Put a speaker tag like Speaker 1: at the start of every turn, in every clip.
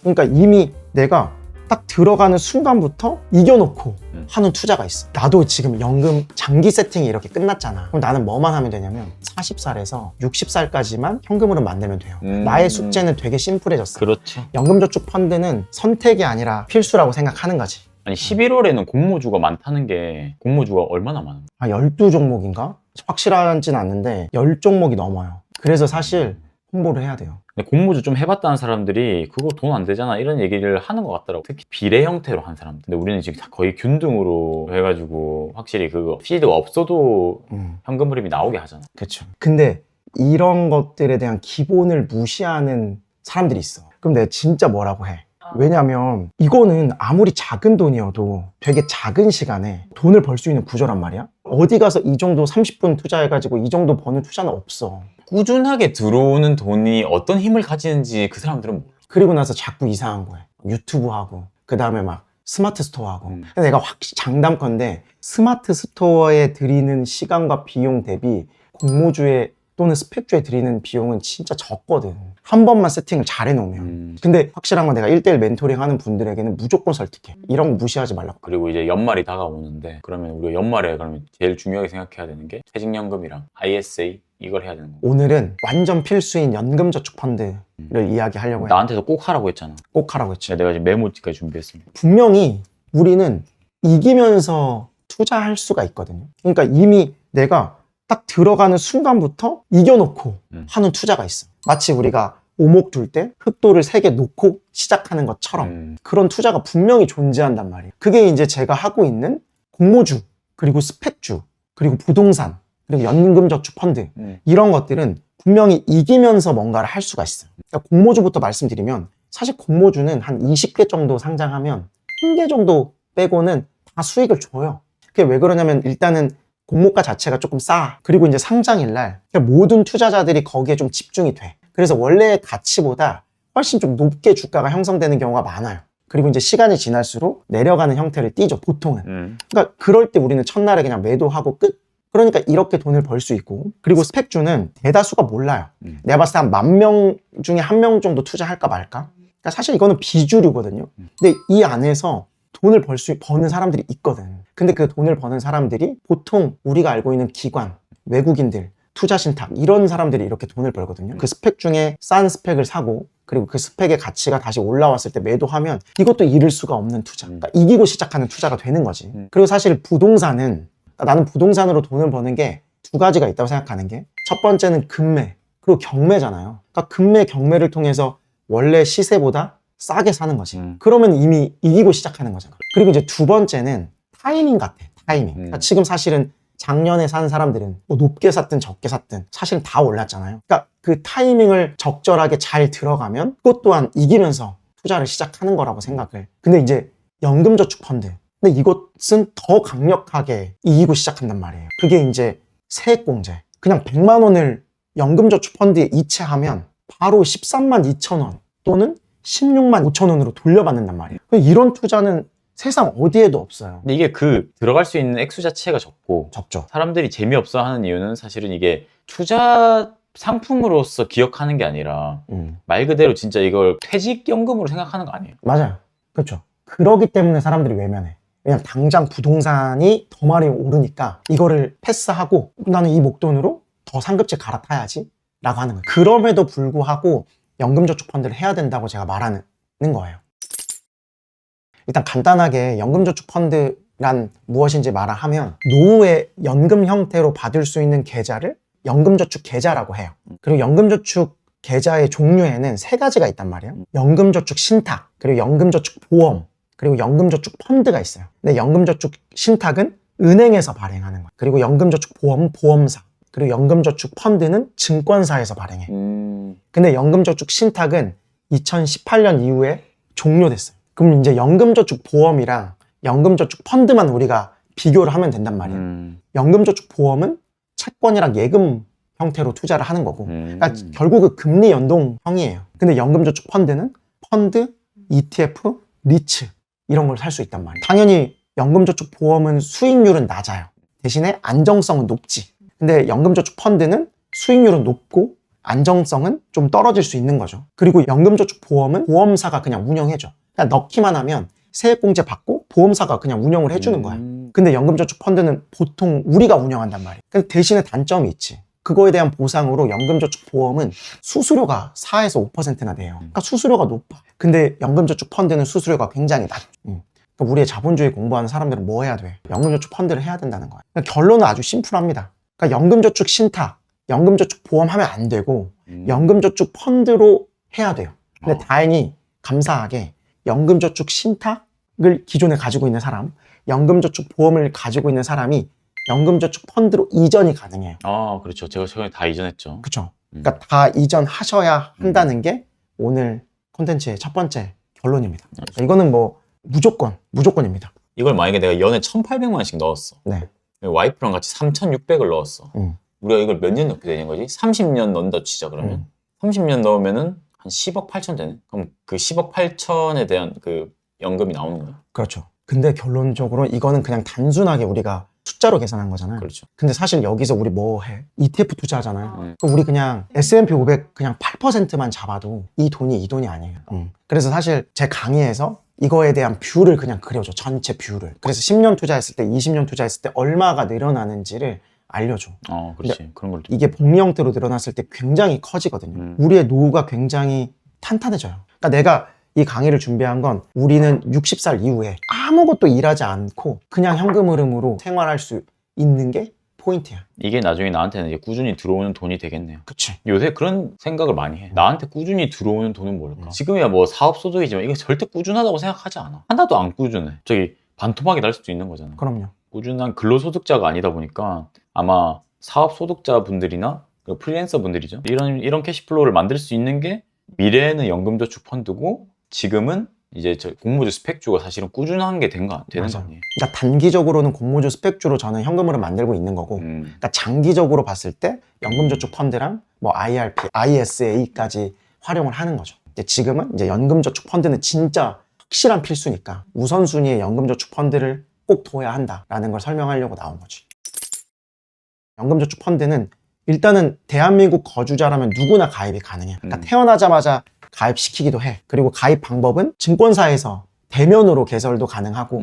Speaker 1: 그러니까 이미 내가 딱 들어가는 순간부터 이겨놓고 하는 투자가 있어. 나도 지금 연금 장기 세팅이 이렇게 끝났잖아. 그럼 나는 뭐만 하면 되냐면 40살에서 60살까지만 현금으로 만들면 돼요. 나의 숙제는 되게 심플해졌어.
Speaker 2: 그렇죠.
Speaker 1: 연금저축 펀드는 선택이 아니라 필수라고 생각하는 거지.
Speaker 2: 아니 11월에는 공모주가 많다는 게 공모주가 얼마나 많은 거야?
Speaker 1: 12종목인가? 확실하진 않는데 10종목이 넘어요. 그래서 사실 홍보를 해야 돼요.
Speaker 2: 근데 공모주 좀 해봤다는 사람들이 그거 돈 안 되잖아 이런 얘기를 하는 것 같더라고. 특히 비례 형태로 한 사람들. 근데 우리는 지금 거의 균등으로 해가지고 확실히 그거 시드가 없어도 현금 흐름이 나오게 하잖아.
Speaker 1: 그렇죠. 근데 이런 것들에 대한 기본을 무시하는 사람들이 있어. 그럼 내가 진짜 뭐라고 해? 왜냐면 이거는 아무리 작은 돈이어도 되게 작은 시간에 돈을 벌 수 있는 구조란 말이야. 어디 가서 이 정도 30분 투자해가지고 이 정도 버는 투자는 없어.
Speaker 2: 꾸준하게 들어오는 돈이 어떤 힘을 가지는지 그 사람들은 몰라.
Speaker 1: 그리고 나서 자꾸 이상한 거야. 유튜브 하고 그 다음에 막 스마트 스토어 하고. 근데 내가 장담컨대 스마트 스토어에 들이는 시간과 비용 대비 공모주에 또는 스펙주에 들이는 비용은 진짜 적거든. 한 번만 세팅을 잘 해놓으면. 근데 확실한 건 내가 1대1 멘토링 하는 분들에게는 무조건 설득해. 이런 거 무시하지 말라고.
Speaker 2: 그리고 이제 연말이 다가오는데 그러면 우리가 연말에 그러면 제일 중요하게 생각해야 되는 게 퇴직연금이랑 ISA 이걸 해야 되는 거야.
Speaker 1: 오늘은 완전 필수인 연금저축펀드를 이야기하려고 해.
Speaker 2: 나한테도 꼭 하라고 했잖아.
Speaker 1: 꼭 하라고 했지.
Speaker 2: 내가 지금 메모지까지 준비했습니다.
Speaker 1: 분명히 우리는 이기면서 투자할 수가 있거든요. 그러니까 이미 내가 딱 들어가는 순간부터 이겨놓고 하는 투자가 있어. 마치 우리가 오목 둘 때 흑도를 3개 놓고 시작하는 것처럼 그런 투자가 분명히 존재한단 말이에요. 그게 이제 제가 하고 있는 공모주, 그리고 스펙주, 그리고 부동산, 그리고 연금저축펀드 이런 것들은 분명히 이기면서 뭔가를 할 수가 있어요. 그러니까 공모주부터 말씀드리면 사실 공모주는 한 20개 정도 상장하면 1개 정도 빼고는 다 수익을 줘요. 그게 왜 그러냐면 일단은 공모가 자체가 조금 싸. 그리고 이제 상장일날 모든 투자자들이 거기에 좀 집중이 돼. 그래서 원래의 가치보다 훨씬 좀 높게 주가가 형성되는 경우가 많아요. 그리고 이제 시간이 지날수록 내려가는 형태를 띠죠, 보통은. 그러니까 그럴 때 우리는 첫날에 그냥 매도하고 끝. 그러니까 이렇게 돈을 벌 수 있고. 그리고 스펙주는 대다수가 몰라요. 내가 봤을 때 한 10,000명 중에 1명 정도 투자할까 말까? 그러니까 사실 이거는 비주류거든요. 근데 이 안에서 돈을 버는 사람들이 있거든. 근데 그 돈을 버는 사람들이 보통 우리가 알고 있는 기관, 외국인들, 투자신탁 이런 사람들이 이렇게 돈을 벌거든요. 그 스펙 중에 싼 스펙을 사고 그리고 그 스펙의 가치가 다시 올라왔을 때 매도하면 이것도 잃을 수가 없는 투자. 그러니까 이기고 시작하는 투자가 되는 거지. 그리고 사실 부동산은 나는 부동산으로 돈을 버는 게 2가지가 있다고 생각하는 게 첫 번째는 금매 그리고 경매잖아요. 그러니까 금매, 경매를 통해서 원래 시세보다 싸게 사는 거지. 그러면 이미 이기고 시작하는 거잖아. 그리고 이제 2번째는 타이밍 같아. 타이밍. 그러니까 지금 사실은 작년에 산 사람들은 뭐 높게 샀든 적게 샀든 사실은 다 올랐잖아요. 그러니까 그 타이밍을 적절하게 잘 들어가면 그것 또한 이기면서 투자를 시작하는 거라고 생각을. 근데 이제 연금저축펀드. 근데 이것은 더 강력하게 이기고 시작한단 말이에요. 그게 이제 세액공제. 그냥 100만 원을 연금저축펀드에 이체하면 바로 13만 2천 원 또는 16만 5천 원으로 돌려받는단 말이에요. 이런 투자는 세상 어디에도 없어요.
Speaker 2: 근데 이게 들어갈 수 있는 액수 자체가
Speaker 1: 적죠.
Speaker 2: 사람들이 재미없어 하는 이유는 사실은 이게 투자 상품으로서 기억하는 게 아니라 말 그대로 진짜 이걸 퇴직연금으로 생각하는 거 아니에요?
Speaker 1: 맞아요. 그렇죠. 그러기 때문에 사람들이 외면해. 왜냐면 당장 부동산이 더 많이 오르니까 이거를 패스하고 나는 이 목돈으로 더 상급지 갈아타야지 라고 하는 거예요. 그럼에도 불구하고 연금저축펀드를 해야 된다고 제가 말하는 거예요. 일단 간단하게 연금저축펀드란 무엇인지 말하면 노후에 연금 형태로 받을 수 있는 계좌를 연금저축 계좌라고 해요. 그리고 연금저축 계좌의 종류에는 3가지가 있단 말이에요. 연금저축 신탁, 그리고 연금저축 보험, 그리고 연금저축 펀드가 있어요. 근데 연금저축 신탁은 은행에서 발행하는 거예요. 그리고 연금저축 보험은 보험사, 그리고 연금저축 펀드는 증권사에서 발행해. 근데 연금저축 신탁은 2018년 이후에 종료됐어요. 그럼 이제 연금저축 보험이랑 연금저축 펀드만 우리가 비교를 하면 된단 말이에요. 연금저축 보험은 채권이랑 예금 형태로 투자를 하는 거고 그러니까 결국은 금리 연동형이에요. 근데 연금저축 펀드는 펀드, ETF, 리츠 이런 걸 살 수 있단 말이에요. 당연히 연금저축 보험은 수익률은 낮아요. 대신에 안정성은 높지. 근데 연금저축 펀드는 수익률은 높고 안정성은 좀 떨어질 수 있는 거죠. 그리고 연금저축보험은 보험사가 그냥 운영해줘. 그냥 넣기만 하면 세액공제 받고 보험사가 그냥 운영을 해주는 거야. 근데 연금저축펀드는 보통 우리가 운영한단 말이야. 근데 대신에 단점이 있지. 그거에 대한 보상으로 연금저축보험은 수수료가 4에서 5%나 돼요. 그러니까 수수료가 높아. 근데 연금저축펀드는 수수료가 굉장히 낮죠. 그러니까 우리의 자본주의 공부하는 사람들은 뭐 해야 돼? 연금저축펀드를 해야 된다는 거야. 그러니까 결론은 아주 심플합니다. 그러니까 연금저축 신탁, 연금저축보험 하면 안 되고 연금저축펀드로 해야 돼요. 근데 다행히 감사하게 연금저축 신탁을 기존에 가지고 있는 사람, 연금저축보험을 가지고 있는 사람이 연금저축펀드로 이전이 가능해요.
Speaker 2: 아, 그렇죠. 제가 최근에 다 이전했죠.
Speaker 1: 그렇죠. 그러니까 다 이전하셔야 한다는 게 오늘 콘텐츠의 첫 번째 결론입니다. 이거는 뭐 무조건입니다.
Speaker 2: 이걸 만약에 내가 연에 1,800만 원씩 넣었어.
Speaker 1: 네.
Speaker 2: 와이프랑 같이 3,600을 넣었어. 우리가 이걸 몇 년 넣게 되는 거지? 30년 넣는다 치자 그러면. 30년 넣으면은 한 10억 8천 되네. 그럼 그 10억 8천에 대한 그 연금이 나오는 거야.
Speaker 1: 그렇죠. 근데 결론적으로 이거는 그냥 단순하게 우리가 숫자로 계산한 거잖아요.
Speaker 2: 그렇죠.
Speaker 1: 근데 사실 여기서 우리 뭐 해? ETF 투자하잖아요. 그럼 우리 그냥 S&P 500 그냥 8%만 잡아도 이 돈이 아니에요. 그래서 사실 제 강의에서 이거에 대한 뷰를 그냥 그려줘. 전체 뷰를. 그래서 10년 투자했을 때, 20년 투자했을 때 얼마가 늘어나는지를 알려줘.
Speaker 2: 그렇지. 그런 걸.
Speaker 1: 이게 복리 형태로 늘어났을 때 굉장히 커지거든요. 우리의 노후가 굉장히 탄탄해져요. 그러니까 내가 이 강의를 준비한 건 우리는 60살 이후에 아무것도 일하지 않고 그냥 현금 흐름으로 생활할 수 있는 게 포인트야.
Speaker 2: 이게 나중에 나한테는 이제 꾸준히 들어오는 돈이 되겠네요.
Speaker 1: 그치.
Speaker 2: 요새 그런 생각을 많이 해. 나한테 꾸준히 들어오는 돈은 뭘까? 지금이야 뭐 사업소득이지만 이게 절대 꾸준하다고 생각하지 않아. 하나도 안 꾸준해. 저기 반토막이 날 수도 있는 거잖아.
Speaker 1: 그럼요.
Speaker 2: 꾸준한 근로소득자가 아니다 보니까 아마 사업소득자분들이나 프리랜서 분들이죠. 이런 캐시플로우를 만들 수 있는 게 미래에는 연금저축펀드고 지금은 이제 저 공모주 스펙주가 사실은 꾸준한 게 되는 거 아니에요?
Speaker 1: 그러니까 단기적으로는 공모주 스펙주로 저는 현금으로 만들고 있는 거고, 그러니까 장기적으로 봤을 때 연금저축펀드랑 뭐 IRP, ISA까지 활용을 하는 거죠. 근데 지금은 이제 연금저축펀드는 진짜 확실한 필수니까 우선순위에 연금저축펀드를 꼭 둬야 한다라는 걸 설명하려고 나온 거지. 연금저축펀드는 일단은 대한민국 거주자라면 누구나 가입이 가능해요. 그러니까 태어나자마자 가입시키기도 해. 그리고 가입 방법은 증권사에서 대면으로 개설도 가능하고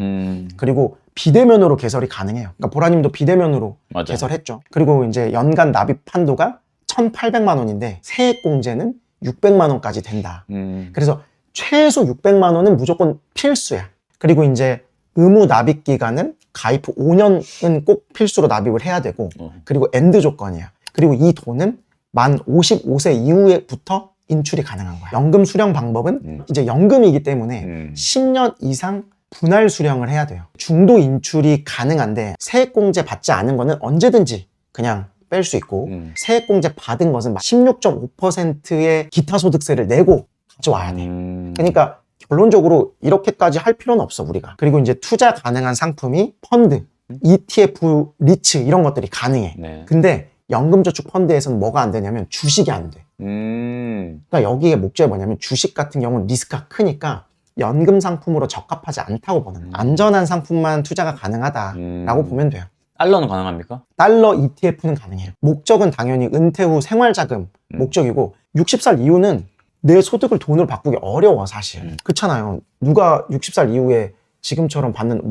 Speaker 1: 그리고 비대면으로 개설이 가능해요. 그러니까 보라님도 비대면으로
Speaker 2: 맞아요.
Speaker 1: 개설했죠. 그리고 이제 연간 납입 한도가 1,800만 원인데 세액공제는 600만 원까지 된다. 그래서 최소 600만 원은 무조건 필수야. 그리고 이제 의무 납입 기간은 가입 후 5년은 꼭 필수로 납입을 해야 되고 그리고 엔드 조건이야. 그리고 이 돈은 만 55세 이후부터 인출이 가능한 거야. 연금 수령 방법은 이제 연금이기 때문에 10년 이상 분할 수령을 해야 돼요. 중도 인출이 가능한데 세액공제 받지 않은 거는 언제든지 그냥 뺄 수 있고 세액공제 받은 것은 16.5%의 기타 소득세를 내고 가져와야 돼. 그러니까 결론적으로 이렇게까지 할 필요는 없어 우리가. 그리고 이제 투자 가능한 상품이 펀드, ETF, 리츠 이런 것들이 가능해.
Speaker 2: 네.
Speaker 1: 근데 연금저축펀드에서는 뭐가 안 되냐면 주식이 안 돼. 그러니까 여기에 목적이 뭐냐면 주식 같은 경우는 리스크가 크니까 연금 상품으로 적합하지 않다고 보는 거예요. 안전한 상품만 투자가 가능하다라고 보면 돼요.
Speaker 2: 달러는 가능합니까?
Speaker 1: 달러 ETF는 가능해요. 목적은 당연히 은퇴 후 생활자금 목적이고 60살 이후는 내 소득을 돈으로 바꾸기 어려워 사실. 그렇잖아요. 누가 60살 이후에 지금처럼 받는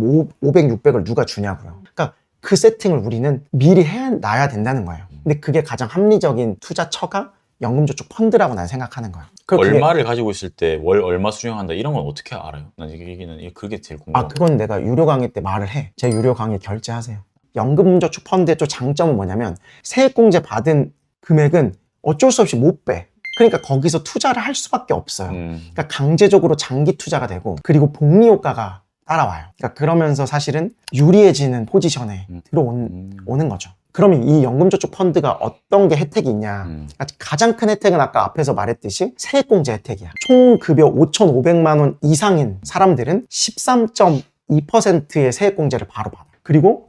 Speaker 1: 500, 600을 누가 주냐고요. 그러니까 그 세팅을 우리는 미리 해놔야 된다는 거예요. 근데 그게 가장 합리적인 투자처가 연금저축펀드라고 난 생각하는 거예요.
Speaker 2: 얼마를 가지고 있을 때 월 얼마 수령한다 이런 건 어떻게 알아요? 난 얘기는 그게 제일 궁금해요.
Speaker 1: 그건 내가 유료 강의 때 말을 해. 제 유료 강의 결제하세요. 연금저축펀드의 또 장점은 뭐냐면 세액공제 받은 금액은 어쩔 수 없이 못 빼. 그러니까 거기서 투자를 할 수밖에 없어요. 그러니까 강제적으로 장기 투자가 되고 그리고 복리 효과가 따라와요. 그러니까 그러면서 사실은 유리해지는 포지션에 들어오는 거죠. 그러면 이 연금저축펀드가 어떤 게 혜택이 있냐. 그러니까 가장 큰 혜택은 아까 앞에서 말했듯이 세액공제 혜택이야. 총 급여 5,500만 원 이상인 사람들은 13.2%의 세액공제를 바로 받아. 그리고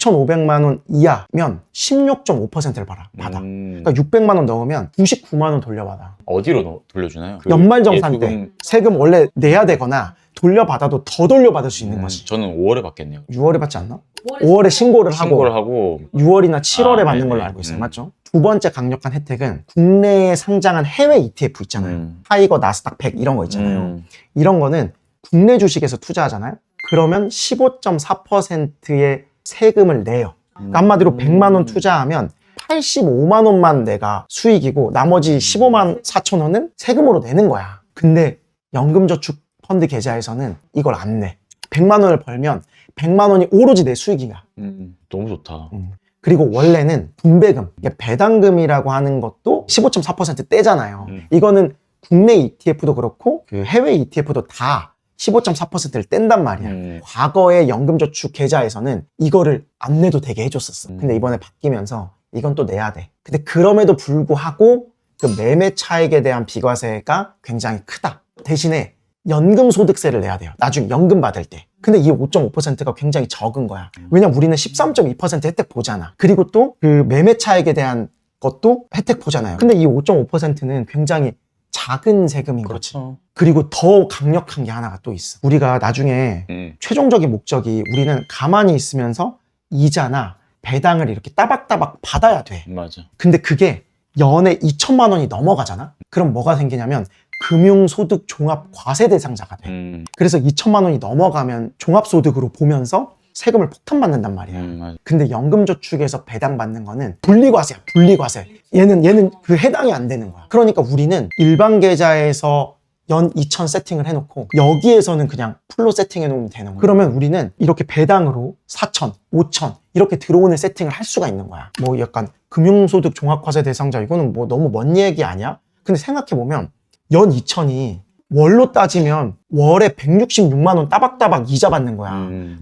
Speaker 1: 5,500만 원 이하면 16.5%를 받아. 그러니까 600만 원 넣으면 99만 원 돌려받아.
Speaker 2: 어디로 돌려주나요?
Speaker 1: 연말정산 때 세금 원래 내야 되거나 돌려받아도 더 돌려받을 수 있는 거지.
Speaker 2: 저는 5월에 받겠네요.
Speaker 1: 6월에 받지 않나? 5월에 신고를 하고
Speaker 2: 5월에
Speaker 1: 6월이나 7월에 받는
Speaker 2: 네네.
Speaker 1: 걸로 알고 있어요. 맞죠? 두 번째 강력한 혜택은 국내에 상장한 해외 ETF 있잖아요. 타이거, 나스닥 100 이런 거 있잖아요. 이런 거는 국내 주식에서 투자하잖아요. 그러면 15.4%의 세금을 내요. 그러니까 한마디로 100만 원 투자하면 85만 원만 내가 수익이고 나머지 15만 4천 원은 세금으로 내는 거야. 근데 연금저축펀드 계좌에서는 이걸 안 내. 100만 원을 벌면 100만 원이 오로지 내 수익이야.
Speaker 2: 너무 좋다.
Speaker 1: 그리고 원래는 분배금, 배당금이라고 하는 것도 15.4% 떼잖아요. 이거는 국내 ETF도 그렇고 그 해외 ETF도 다 15.4%를 뗀단 말이야. 과거의 연금저축 계좌에서는 이거를 안 내도 되게 해줬었어. 근데 이번에 바뀌면서 이건 또 내야 돼. 근데 그럼에도 불구하고 그 매매 차익에 대한 비과세가 굉장히 크다. 대신에 연금소득세를 내야 돼요. 나중에 연금 받을 때. 근데 이 5.5%가 굉장히 적은 거야. 왜냐면 우리는 13.2% 혜택 보잖아. 그리고 또 그 매매 차익에 대한 것도 혜택 보잖아요. 근데 이 5.5%는 굉장히 작은 세금인 거지.
Speaker 2: 그렇죠.
Speaker 1: 그리고 더 강력한 게 하나가 또 있어. 우리가 나중에 최종적인 목적이 우리는 가만히 있으면서 이자나 배당을 이렇게 따박따박 받아야 돼.
Speaker 2: 맞아.
Speaker 1: 근데 그게 연에 2천만 원이 넘어가잖아? 그럼 뭐가 생기냐면 금융소득 종합과세 대상자가 돼. 그래서 2천만 원이 넘어가면 종합소득으로 보면서 세금을 폭탄받는단 말이야.
Speaker 2: 맞아.
Speaker 1: 근데 연금저축에서 배당받는 거는 분리과세야, 분리과세. 얘는 그 해당이 안 되는 거야. 그러니까 우리는 일반 계좌에서 연 2천 세팅을 해놓고 여기에서는 그냥 풀로 세팅해놓으면 되는 거야. 그러면 우리는 이렇게 배당으로 4천, 5천 이렇게 들어오는 세팅을 할 수가 있는 거야. 뭐 약간 금융소득 종합과세 대상자 이거는 뭐 너무 먼 얘기 아니야? 근데 생각해보면 연 2천이 월로 따지면 월에 166만 원 따박따박 이자 받는 거야.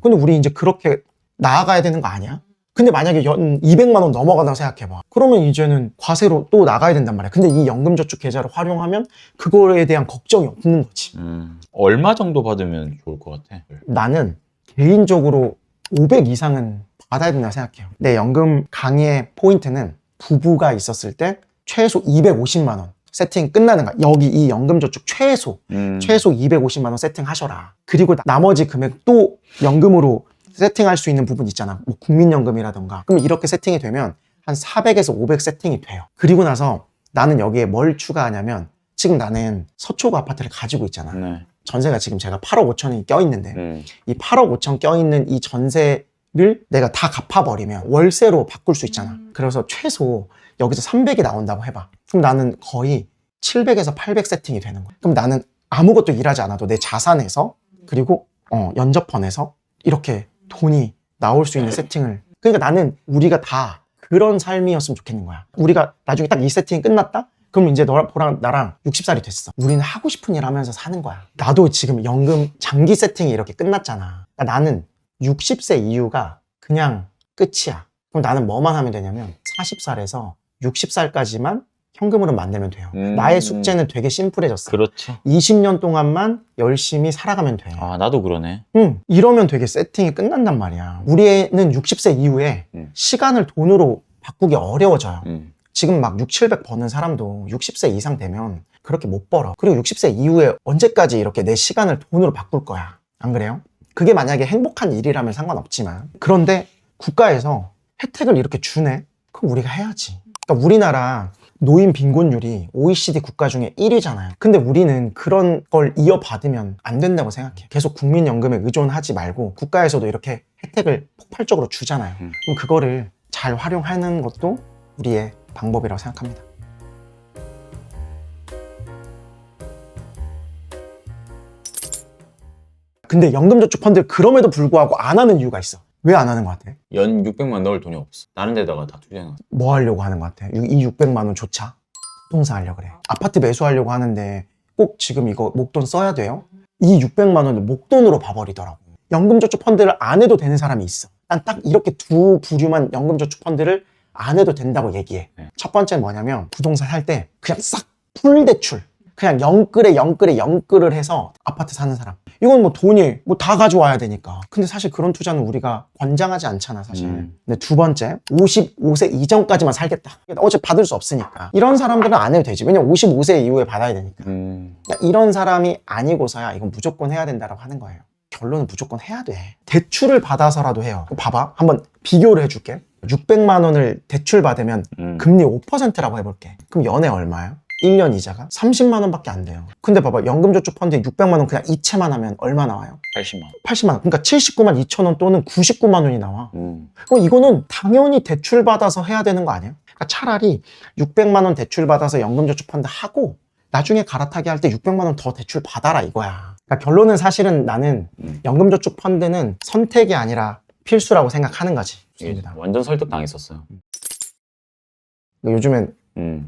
Speaker 1: 근데 우리 이제 그렇게 나아가야 되는 거 아니야? 근데 만약에 연 200만 원 넘어간다고 생각해봐. 그러면 이제는 과세로 또 나가야 된단 말이야. 근데 이 연금저축 계좌를 활용하면 그거에 대한 걱정이 없는 거지.
Speaker 2: 얼마 정도 받으면 좋을 것 같아?
Speaker 1: 나는 개인적으로 500 이상은 받아야 된다고 생각해요. 내 연금 강의의 포인트는 부부가 있었을 때 최소 250만 원 세팅 끝나는 거야. 여기 이 연금저축 최소 250만 원 세팅하셔라. 그리고 나머지 금액 또 연금으로 세팅할 수 있는 부분 있잖아. 뭐 국민연금이라던가. 그럼 이렇게 세팅이 되면 한 400에서 500 세팅이 돼요. 그리고 나서 나는 여기에 뭘 추가하냐면 지금 나는 서초구 아파트를 가지고 있잖아.
Speaker 2: 네.
Speaker 1: 전세가 지금 제가 8억 5천이 껴있는데 이 8억 5천 껴있는 이 전세를 내가 다 갚아버리면 월세로 바꿀 수 있잖아. 그래서 최소 여기서 300이 나온다고 해봐. 그럼 나는 거의 700에서 800 세팅이 되는 거야. 그럼 나는 아무것도 일하지 않아도 내 자산에서 그리고 연저펀에서 이렇게 돈이 나올 수 있는 세팅을. 그러니까 나는 우리가 다 그런 삶이었으면 좋겠는 거야. 우리가 나중에 딱 이 세팅이 끝났다? 그럼 이제 너랑 나랑 60살이 됐어. 우리는 하고 싶은 일 하면서 사는 거야. 나도 지금 연금 장기 세팅이 이렇게 끝났잖아. 그러니까 나는 60세 이후가 그냥 끝이야. 그럼 나는 뭐만 하면 되냐면 40살에서 60살까지만 현금으로 만들면 돼요. 나의 숙제는 되게 심플해졌어.
Speaker 2: 그렇죠.
Speaker 1: 20년 동안만 열심히 살아가면 돼.
Speaker 2: 아, 나도 그러네.
Speaker 1: 이러면 되게 세팅이 끝난단 말이야. 우리는 60세 이후에 시간을 돈으로 바꾸기 어려워져요. 지금 막 6, 700 버는 사람도 60세 이상 되면 그렇게 못 벌어. 그리고 60세 이후에 언제까지 이렇게 내 시간을 돈으로 바꿀 거야. 안 그래요? 그게 만약에 행복한 일이라면 상관없지만. 그런데 국가에서 혜택을 이렇게 주네? 그럼 우리가 해야지. 그러니까 우리나라 노인 빈곤율이 OECD 국가 중에 1위잖아요. 근데 우리는 그런 걸 이어받으면 안 된다고 생각해. 계속 국민연금에 의존하지 말고 국가에서도 이렇게 혜택을 폭발적으로 주잖아요. 그럼 그거를 잘 활용하는 것도 우리의 방법이라고 생각합니다. 근데 연금저축펀드를 그럼에도 불구하고 안 하는 이유가 있어. 왜 안 하는 것 같아?
Speaker 2: 연 600만 넣을 돈이 없어. 다른 데다가 다 투자해놨어.
Speaker 1: 뭐 하려고 하는 것 같아? 이 600만 원조차 부동산 하려고 그래. 아파트 매수하려고 하는데 꼭 지금 이거 목돈 써야 돼요? 이 600만 원을 목돈으로 봐버리더라고. 연금저축펀드를 안 해도 되는 사람이 있어. 난 딱 이렇게 두 부류만 연금저축펀드를 안 해도 된다고 얘기해. 첫 번째는 뭐냐면 부동산 살 때 그냥 싹 풀대출. 그냥 영끌을 해서 아파트 사는 사람. 이건 뭐 돈이 뭐 다 가져와야 되니까. 근데 사실 그런 투자는 우리가 권장하지 않잖아, 사실. 근데 두 번째, 55세 이전까지만 살겠다. 어차피 받을 수 없으니까. 이런 사람들은 안 해도 되지. 왜냐면 55세 이후에 받아야 되니까. 그러니까 이런 사람이 아니고서야 이건 무조건 해야 된다고 하는 거예요. 결론은 무조건 해야 돼. 대출을 받아서라도 해요. 봐봐. 한번 비교를 해줄게. 600만 원을 대출 받으면 금리 5%라고 해볼게. 그럼 연애 얼마야? 1년 이자가 30만 원밖에 안 돼요. 근데 봐봐. 연금저축펀드에 600만 원 그냥 이체만 하면 얼마 나와요?
Speaker 2: 80만 원.
Speaker 1: 80만 원. 그러니까 79만 2천 원 또는 99만 원이 나와. 그럼 이거는 당연히 대출 받아서 해야 되는 거 아니야? 그러니까 차라리 600만 원 대출 받아서 연금저축펀드 하고 나중에 갈아타기 할 때 600만 원 더 대출 받아라 이거야. 그러니까 결론은 사실은 나는 연금저축펀드는 선택이 아니라 필수라고 생각하는 거지.
Speaker 2: 완전 설득 당했었어요.
Speaker 1: 요즘엔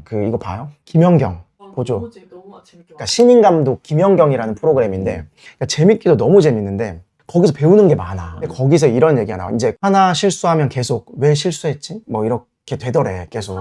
Speaker 1: 그 이거 봐요? 김연경 보죠.
Speaker 3: 너무 재밌게
Speaker 1: 그러니까 신인 감독 김연경이라는 프로그램인데 그러니까 재밌기도 너무 재밌는데 거기서 배우는 게 많아. 근데 거기서 이런 얘기가 나와. 이제 하나 실수하면 계속 왜 실수했지? 뭐 이렇게 되더래 계속.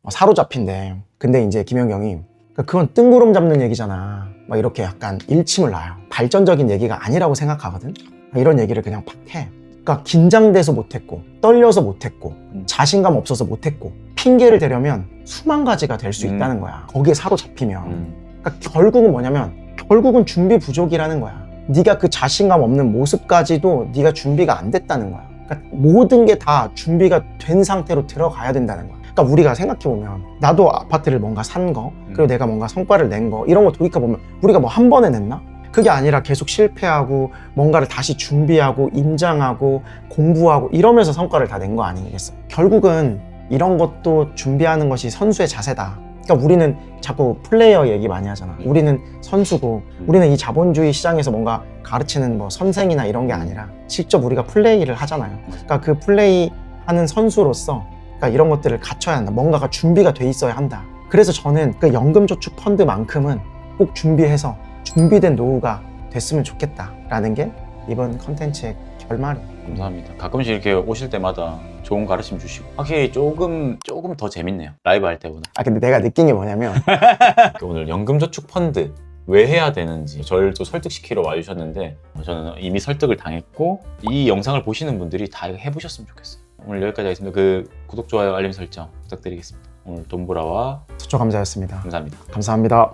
Speaker 1: 사로잡힌대. 근데 이제 김연경이 그건 뜬구름 잡는 얘기잖아. 막 이렇게 약간 일침을 놔요. 발전적인 얘기가 아니라고 생각하거든. 이런 얘기를 그냥 팍 해. 그러니까 긴장돼서 못했고 떨려서 못했고 자신감 없어서 못했고 핑계를 대려면 수만 가지가 될 수 있다는 거야. 거기에 사로잡히면. 그러니까 결국은 뭐냐면 결국은 준비 부족이라는 거야. 네가 그 자신감 없는 모습까지도 네가 준비가 안 됐다는 거야. 그러니까 모든 게 다 준비가 된 상태로 들어가야 된다는 거야. 그러니까 우리가 생각해보면 나도 아파트를 뭔가 산 거 그리고 내가 뭔가 성과를 낸 거 이런 거 돌이켜보면 우리가 뭐 한 번에 냈나? 그게 아니라 계속 실패하고 뭔가를 다시 준비하고 임장하고 공부하고 이러면서 성과를 다 낸 거 아니겠어요? 결국은 이런 것도 준비하는 것이 선수의 자세다. 그러니까 우리는 자꾸 플레이어 얘기 많이 하잖아. 우리는 선수고 우리는 이 자본주의 시장에서 뭔가 가르치는 뭐 선생이나 이런 게 아니라 직접 우리가 플레이를 하잖아요. 그러니까 그 플레이 하는 선수로서 그러니까 이런 것들을 갖춰야 한다. 뭔가가 준비가 돼 있어야 한다. 그래서 저는 그 연금저축펀드만큼은 꼭 준비해서 준비된 노후가 됐으면 좋겠다라는 게 이번 컨텐츠의 결말이에요.
Speaker 2: 감사합니다. 가끔씩 이렇게 오실 때마다 좋은 가르침 주시고 확실히 조금 더 재밌네요. 라이브 할 때보다.
Speaker 1: 근데 내가 느낀 게 뭐냐면
Speaker 2: 오늘 연금저축펀드 왜 해야 되는지 저를 또 설득시키러 와주셨는데 저는 이미 설득을 당했고 이 영상을 보시는 분들이 다 해보셨으면 좋겠어요. 오늘 여기까지 하겠습니다. 그 구독, 좋아요, 알림 설정 부탁드리겠습니다. 오늘 돈보라와
Speaker 1: 서초 감사였습니다.
Speaker 2: 감사합니다.
Speaker 1: 감사합니다.